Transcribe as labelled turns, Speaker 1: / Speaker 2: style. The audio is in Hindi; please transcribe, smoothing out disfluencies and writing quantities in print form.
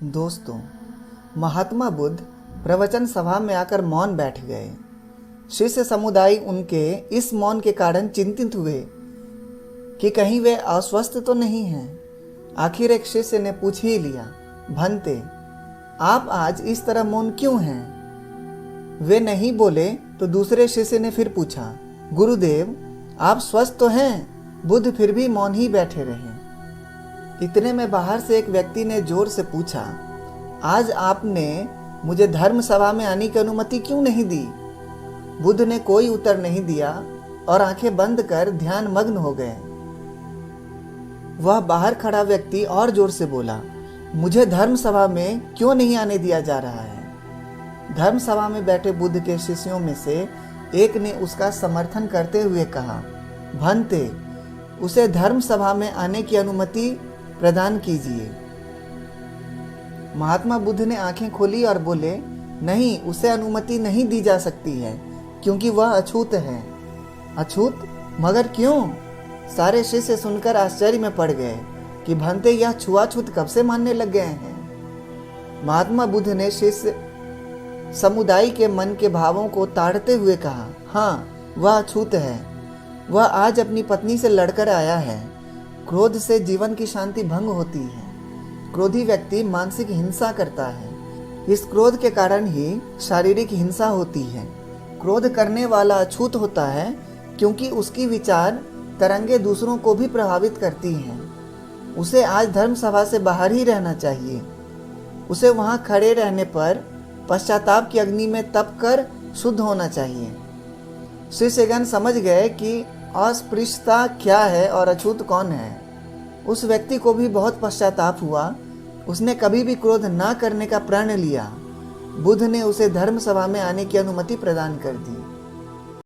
Speaker 1: दोस्तों, महात्मा बुद्ध प्रवचन सभा में आकर मौन बैठ गए। शिष्य समुदाय उनके इस मौन के कारण चिंतित हुए कि कहीं वे अस्वस्थ तो नहीं हैं। आखिर एक शिष्य ने पूछ ही लिया, भंते, आप आज इस तरह मौन क्यों हैं? वे नहीं बोले तो दूसरे शिष्य ने फिर पूछा, गुरुदेव, आप स्वस्थ तो हैं? बुद्ध फिर भी मौन ही बैठे रहे। इतने में बाहर से एक व्यक्ति ने जोर से पूछा, आज आपने मुझे धर्म सभा में आने की अनुमति क्यों नहीं दी? बुद्ध ने कोई उत्तर नहीं दिया और आंखें बंद कर ध्यान मग्न हो गए। वह बाहर खड़ा व्यक्ति और जोर से बोला, मुझे धर्म सभा में क्यों नहीं आने दिया जा रहा है? धर्म सभा में बैठे बुद्ध के शिष्यों में से एक ने उसका समर्थन करते हुए कहा, भंते, उसे धर्म सभा में आने की अनुमति प्रदान कीजिए। महात्मा बुद्ध ने आंखें खोली और बोले, नहीं, उसे अनुमति नहीं दी जा सकती है क्योंकि वह अछूत है। अछूत? मगर क्यों? सारे शिष्य सुनकर आश्चर्य में पड़ गए कि भंते यह छुआछूत कब से मानने लग गए हैं। महात्मा बुद्ध ने शिष्य समुदाय के मन के भावों को ताड़ते हुए कहा, हाँ, वह अछूत है। वह आज अपनी पत्नी से लड़कर आया है। क्रोध से जीवन की शांति भंग होती है। क्रोधी व्यक्ति मानसिक हिंसा करता है। इस क्रोध के कारण ही शारीरिक हिंसा होती है। क्रोध करने वाला अछूत होता है क्योंकि उसकी विचार तरंगे दूसरों को भी प्रभावित करती हैं। उसे आज धर्म सभा से बाहर ही रहना चाहिए। उसे वहां खड़े रहने पर पश्चाताप की अग्नि में तप कर शुद्ध होना चाहिए। शिष्यगण समझ गए कि अस्पृश्यता क्या है और अछूत कौन है। उस व्यक्ति को भी बहुत पश्चाताप हुआ। उसने कभी भी क्रोध न करने का प्रण लिया। बुद्ध ने उसे धर्म सभा में आने की अनुमति प्रदान कर दी।